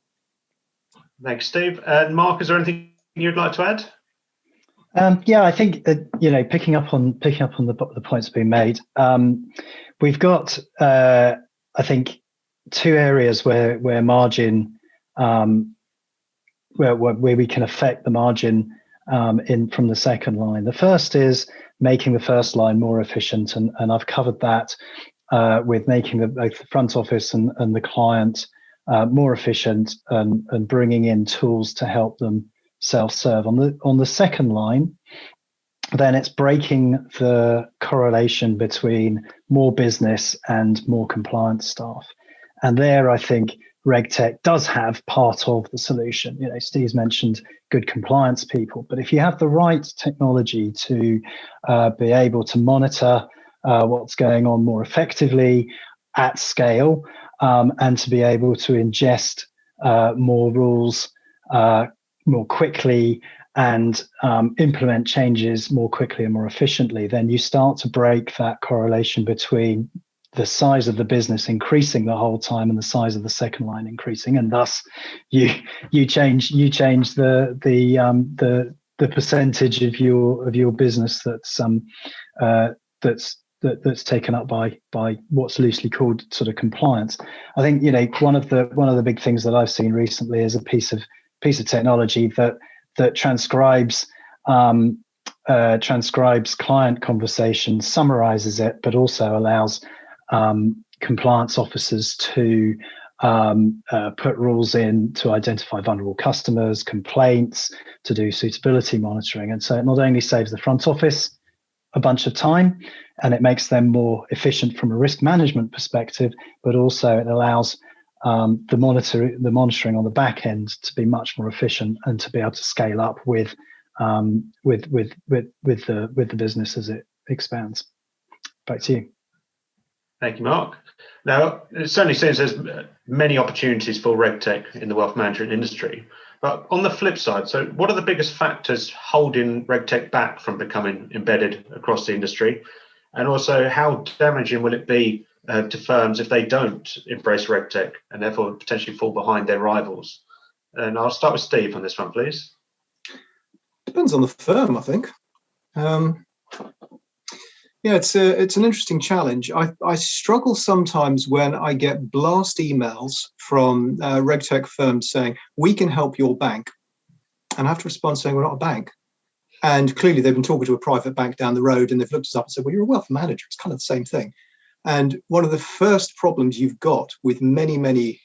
Thanks, Steve. And Mark, is there anything you'd like to add? Yeah, I think picking up on the points being made, we've got I think 2 areas where margin where we can affect the margin from the second line. The first is making the first line more efficient, and I've covered that with making both the front office and the client more efficient, and bringing in tools to help them self-serve. On the second line, then it's breaking the correlation between more business and more compliance staff. And there, I think RegTech does have part of the solution. Steve's mentioned good compliance people, but if you have the right technology to be able to monitor what's going on more effectively at scale, and to be able to ingest more rules more quickly and implement changes more quickly and more efficiently, then you start to break that correlation between the size of the business increasing the whole time and the size of the second line increasing, and thus you change the percentage of your business that's taken up by what's loosely called sort of compliance. I think one of the big things that I've seen recently is a piece of technology that transcribes client conversations, summarizes it, but also allows compliance officers to put rules in to identify vulnerable customers, complaints, to do suitability monitoring. And so it not only saves the front office a bunch of time and it makes them more efficient from a risk management perspective, but also it allows the monitoring on the back end to be much more efficient and to be able to scale up with the business as it expands. Back to you. Thank you, Mark. Now, it certainly seems there's many opportunities for RegTech in the wealth management industry. But on the flip side, so what are the biggest factors holding RegTech back from becoming embedded across the industry? And also, how damaging will it be to firms if they don't embrace RegTech and therefore potentially fall behind their rivals? And I'll start with Steve on this one, please. Depends on the firm, I think. Yeah, it's an interesting challenge. I struggle sometimes when I get blast emails from RegTech firms saying, we can help your bank. And I have to respond saying, we're not a bank. And clearly they've been talking to a private bank down the road and they've looked us up and said, well, you're a wealth manager. It's kind of the same thing. And one of the first problems you've got with many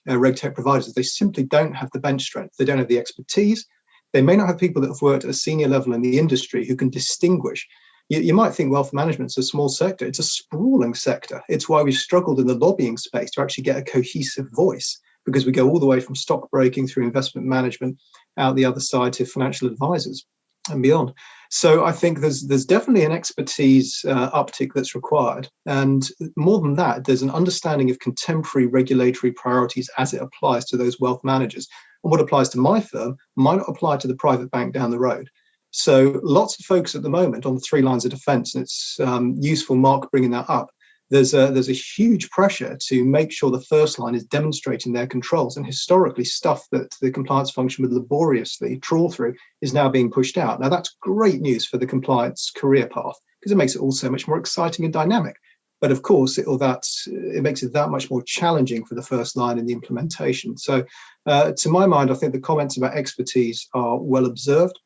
RegTech providers is they simply don't have the bench strength. They don't have the expertise. They may not have people that have worked at a senior level in the industry who can distinguish. You might think wealth management's a small sector. It's a sprawling sector. It's why we've struggled in the lobbying space to actually get a cohesive voice, because we go all the way from stockbroking through investment management out the other side to financial advisors and beyond. So I think there's definitely an expertise uptick that's required. And more than that, there's an understanding of contemporary regulatory priorities as it applies to those wealth managers. And what applies to my firm might not apply to the private bank down the road. So lots of focus at the moment on the three lines of defense, and it's useful, Mark, bringing that up. There's a huge pressure to make sure the first line is demonstrating their controls, and historically stuff that the compliance function would laboriously trawl through is now being pushed out. Now that's great news for the compliance career path because it makes it all so much more exciting and dynamic. But of course, it makes it that much more challenging for the first line in the implementation. So to my mind, I think the comments about expertise are well observed.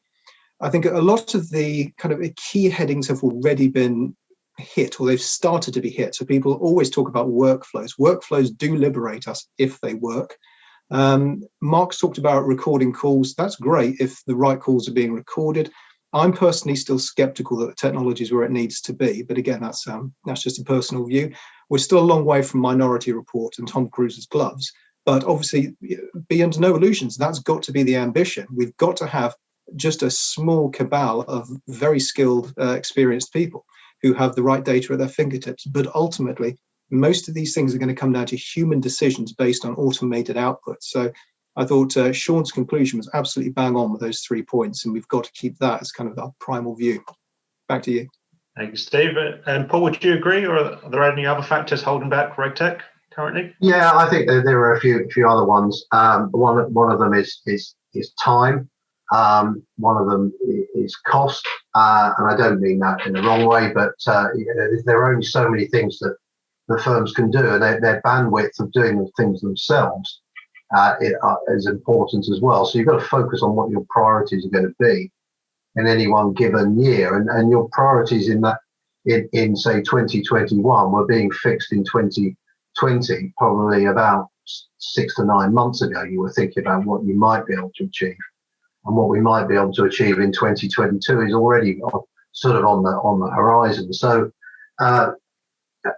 I think a lot of the kind of key headings have already been hit, or they've started to be hit. So people always talk about workflows. Workflows do liberate us if they work. Mark's talked about recording calls. That's great if the right calls are being recorded. I'm personally still skeptical that the technology is where it needs to be. But again, that's just a personal view. We're still a long way from Minority Report and Tom Cruise's gloves. But obviously, be under no illusions. That's got to be the ambition. We've got to have just a small cabal of very skilled, experienced people who have the right data at their fingertips. But ultimately, most of these things are going to come down to human decisions based on automated outputs. So I thought Sean's conclusion was absolutely bang on with those 3 points, and we've got to keep that as kind of our primal view. Back to you. Thank you, Steve. And Paul, would you agree, or are there any other factors holding back RegTech currently? Yeah, I think there are a few other ones. One of them is time. One of them is cost, and I don't mean that in the wrong way, but there are only so many things that the firms can do, and their bandwidth of doing the things themselves is important as well. So you've got to focus on what your priorities are going to be in any one given year, and your priorities in say 2021 were being fixed in 2020, probably about 6 to 9 months ago. You were thinking about what you might be able to achieve. And what we might be able to achieve in 2022 is already sort of on the horizon. So, and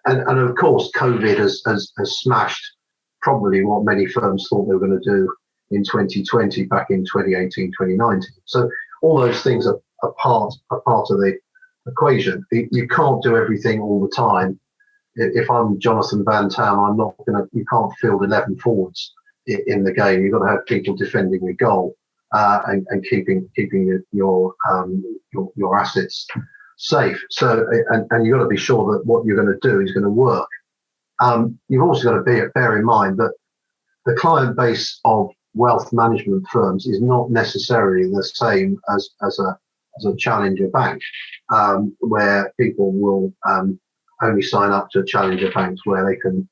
of course, COVID has smashed probably what many firms thought they were going to do in 2020 back in 2018, 2019. So all those things are part of the equation. You can't do everything all the time. If I'm Jonathan Van Tam, I'm not you can't field 11 forwards in the game. You've got to have people defending the goal and keeping your assets safe. So and you've got to be sure that what you're going to do is going to work. You've also got to bear in mind that the client base of wealth management firms is not necessarily the same as a challenger bank, where people will only sign up to challenger banks where they can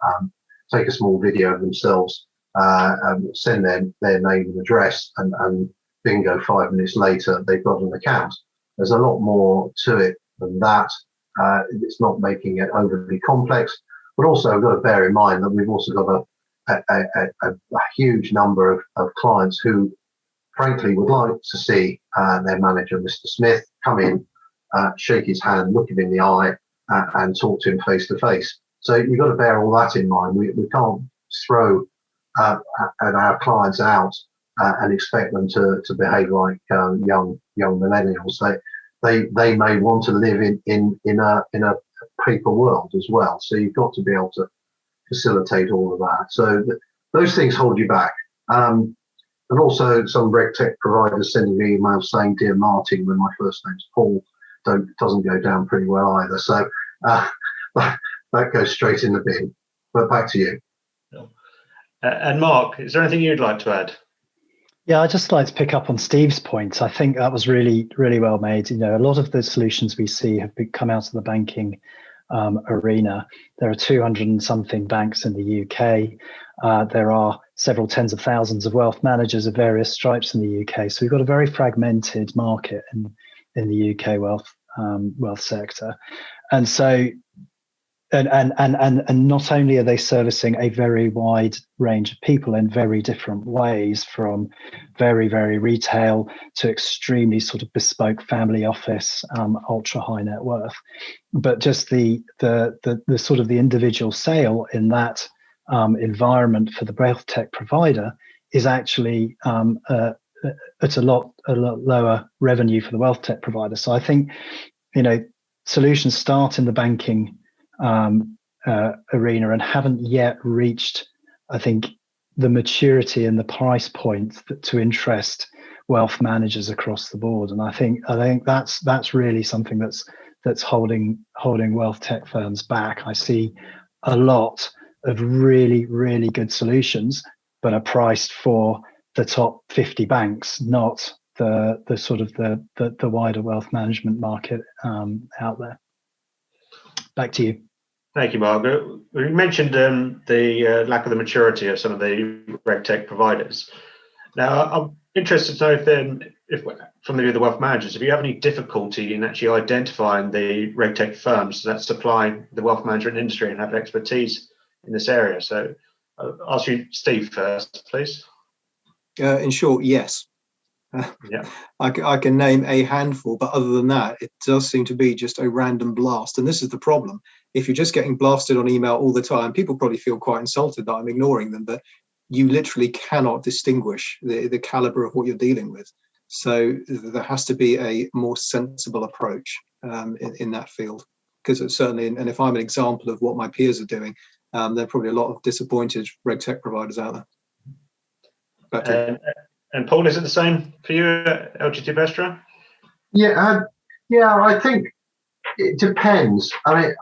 take a small video of themselves, send their name and address, and bingo, 5 minutes later they've got an account. There's a lot more to it than that. It's not making it overly complex, but also we've got to bear in mind that we've also got a huge number of clients who frankly would like to see their manager, Mr. Smith, come in, shake his hand, look him in the eye, and talk to him face to face. So you've got to bear all that in mind. We can't throw our clients out and expect them to behave like young millennials. They may want to live in a paper world as well. So you've got to be able to facilitate all of that. So those things hold you back. And also some RegTech providers sending me emails saying, "Dear Martin," when my first name's Paul, doesn't go down pretty well either. So that goes straight in the bin. But back to you. And Mark, is there anything you'd like to add? Yeah, I'd just like to pick up on Steve's point. I think that was really, really well made. You know, a lot of the solutions we see have come out of the banking arena. There are 200 and something banks in the UK. There are several tens of thousands of wealth managers of various stripes in the UK. So we've got a very fragmented market in the UK wealth sector. And so, and not only are they servicing a very wide range of people in very different ways, from very, very retail to extremely sort of bespoke family office, ultra high net worth, but just the sort of the individual sale in that environment for the wealth tech provider is actually at a lot lower revenue for the wealth tech provider. So I think, you know, solutions start in the banking arena and haven't yet reached, I think, the maturity and the price points to interest wealth managers across the board. And I think that's really something that's holding wealth tech firms back. I see a lot of really, really good solutions, but are priced for the top 50 banks, not the sort of the wider wealth management market out there. Back to you. Thank you, Margaret. We mentioned the lack of the maturity of some of the RegTech providers. Now, I'm interested to know if from the wealth managers, if you have any difficulty in actually identifying the RegTech firms that supply the wealth management industry and have expertise in this area. So I'll ask you, Steve, first, please. In short, yes. Yeah, I can name a handful, but other than that, it does seem to be just a random blast. And this is the problem. If you're just getting blasted on email all the time, people probably feel quite insulted that I'm ignoring them, but you literally cannot distinguish the caliber of what you're dealing with. So there has to be a more sensible approach in that field, because it's certainly, and if I'm an example of what my peers are doing, there are probably a lot of disappointed RegTech providers out there. Back to you. And Paul, is it the same for you at LGT Vestra? Yeah, I think it depends. I mean,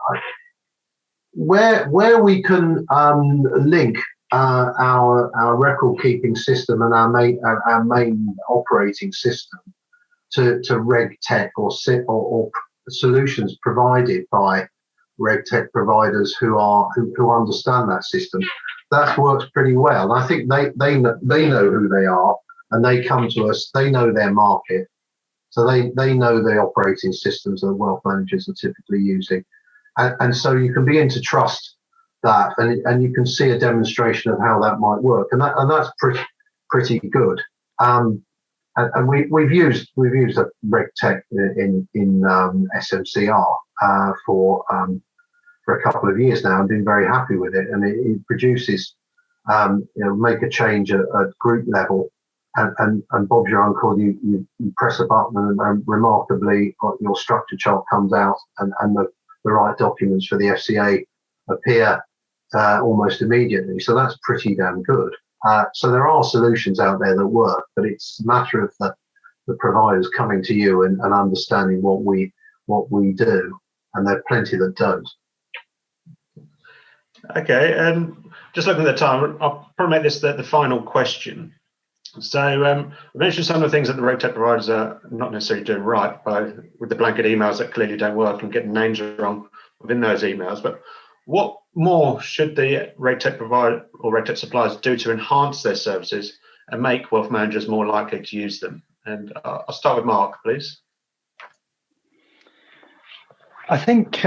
where we can link our record keeping system and our main operating system to RegTech or solutions provided by RegTech providers who understand that system, that works pretty well. And I think they know who they are. And they come to us, they know their market. So they know the operating systems that wealth managers are typically using. And so you can begin to trust that, and you can see a demonstration of how that might work. And that's pretty good. And we've used a RegTech in SMCR for a couple of years now and been very happy with it. And it produces make a change at group level, and Bob's your uncle. You press a button, and remarkably, your structure chart comes out, and the right documents for the FCA appear almost immediately. So that's pretty damn good. So there are solutions out there that work, but it's a matter of the providers coming to you and understanding what we do, and there are plenty that don't. Okay, and just looking at the time, I'll probably make this the final question. So I mentioned some of the things that the RegTech providers are not necessarily doing right with the blanket emails that clearly don't work and getting names wrong within those emails. But what more should the RegTech provider or RegTech suppliers do to enhance their services and make wealth managers more likely to use them? And I'll start with Mark, please. I think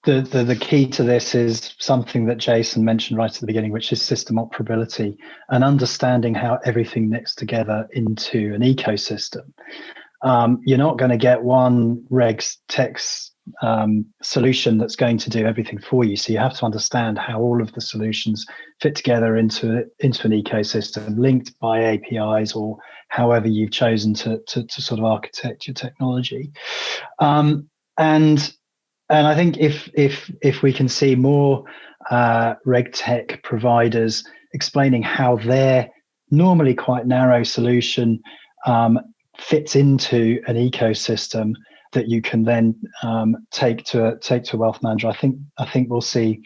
the key to this is something that Jason mentioned right at the beginning, which is system operability and understanding how everything knits together into an ecosystem. You're not going to get one RegTech solution that's going to do everything for you. So you have to understand how all of the solutions fit together into an ecosystem, linked by APIs or however you've chosen to sort of architect your technology. And I think if we can see more RegTech providers explaining how their normally quite narrow solution fits into an ecosystem that you can then take to a wealth manager, I think we'll see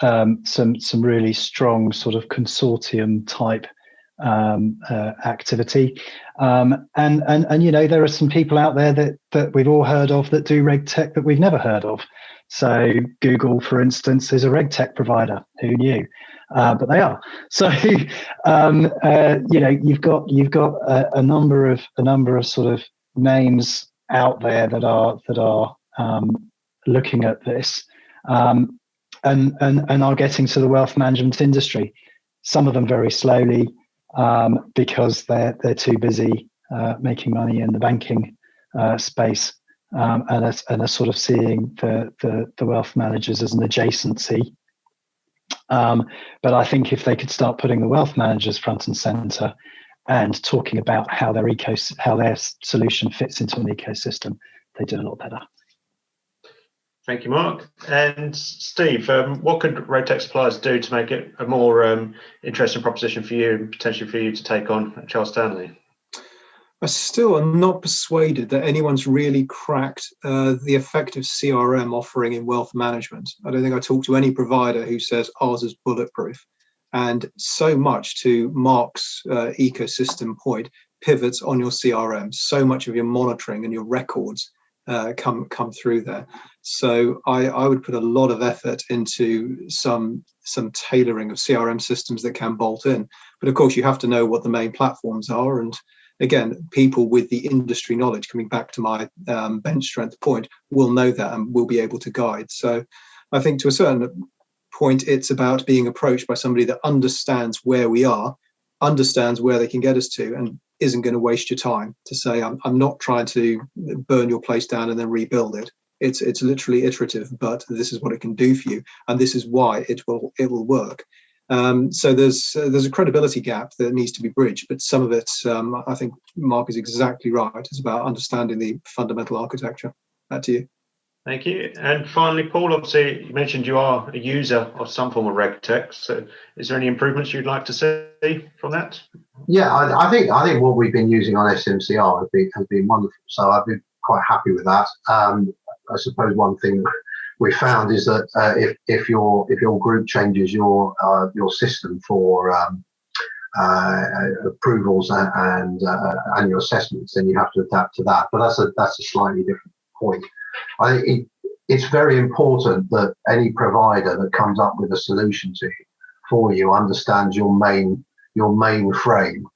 some really strong sort of consortium type activity. And there are some people out there that we've all heard of that do RegTech that we've never heard of. So Google, for instance, is a RegTech provider. Who knew? But they are. So you've got a number of sort of names out there that are looking at this and are getting to the wealth management industry. Some of them very slowly, because they're too busy making money in the banking space, and are sort of seeing the wealth managers as an adjacency. But I think if they could start putting the wealth managers front and center and talking about how their solution fits into an ecosystem, they do a lot better. Thank you, Mark. And Steve, what could RegTech suppliers do to make it a more interesting proposition for you and potentially for you to take on at Charles Stanley? I still am not persuaded that anyone's really cracked the effective CRM offering in wealth management. I don't think I talk to any provider who says ours is bulletproof. And so much, to Mark's ecosystem point, pivots on your CRM. So much of your monitoring and your records come through there. So I would put a lot of effort into some tailoring of CRM systems that can bolt in. But of course, you have to know what the main platforms are. And again, people with the industry knowledge, coming back to my bench strength point, will know that and will be able to guide. So I think to a certain point, it's about being approached by somebody that understands where we are, understands where they can get us to, and isn't going to waste your time to say, I'm not trying to burn your place down and then rebuild it. It's literally iterative, but this is what it can do for you, and this is why it will work. So there's a credibility gap that needs to be bridged, but some of it, I think Mark is exactly right. It's about understanding the fundamental architecture. Back to you. Thank you. And finally, Paul, obviously you mentioned you are a user of some form of RegTech. So is there any improvements you'd like to see from that? Yeah, I think what we've been using on SMCR has been wonderful. So I've been quite happy with that. I suppose one thing that we found is that if your group changes your system for approvals and annual assessments, then you have to adapt to that. But that's a slightly different point. I think it's very important that any provider that comes up with a solution for you understands your main frame,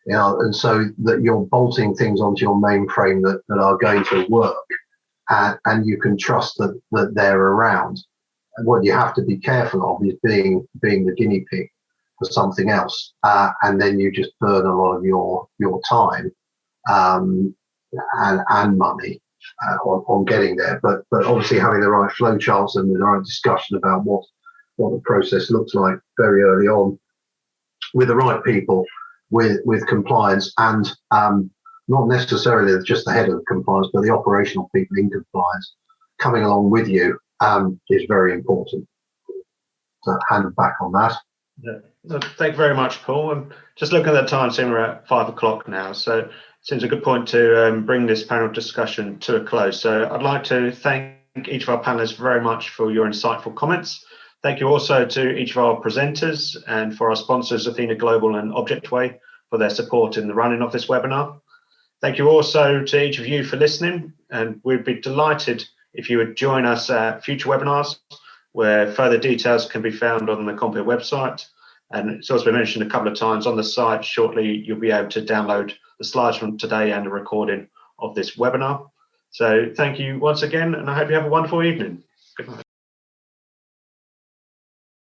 and so that you're bolting things onto your main frame that are going to work, and you can trust that they're around. And what you have to be careful of is being the guinea pig for something else, and then you just burn a lot of your time and money on getting there. But obviously having the right flow charts and the right discussion about what the process looks like very early on, with the right people, with compliance, and not necessarily just the head of compliance, but the operational people in compliance coming along with you is very important. So hand back on that. Yeah. Thank you very much, Paul. And just looking at the time, seeing we're at 5 o'clock now, so it seems a good point to bring this panel discussion to a close. So I'd like to thank each of our panelists very much for your insightful comments. Thank you also to each of our presenters and for our sponsors, Athena Global and Objectway, for their support in the running of this webinar. Thank you also to each of you for listening, and we'd be delighted if you would join us at future webinars, where further details can be found on the Compeer website. And it's also been mentioned a couple of times on the site. Shortly, you'll be able to download the slides from today and a recording of this webinar. So thank you once again, and I hope you have a wonderful evening. Good night.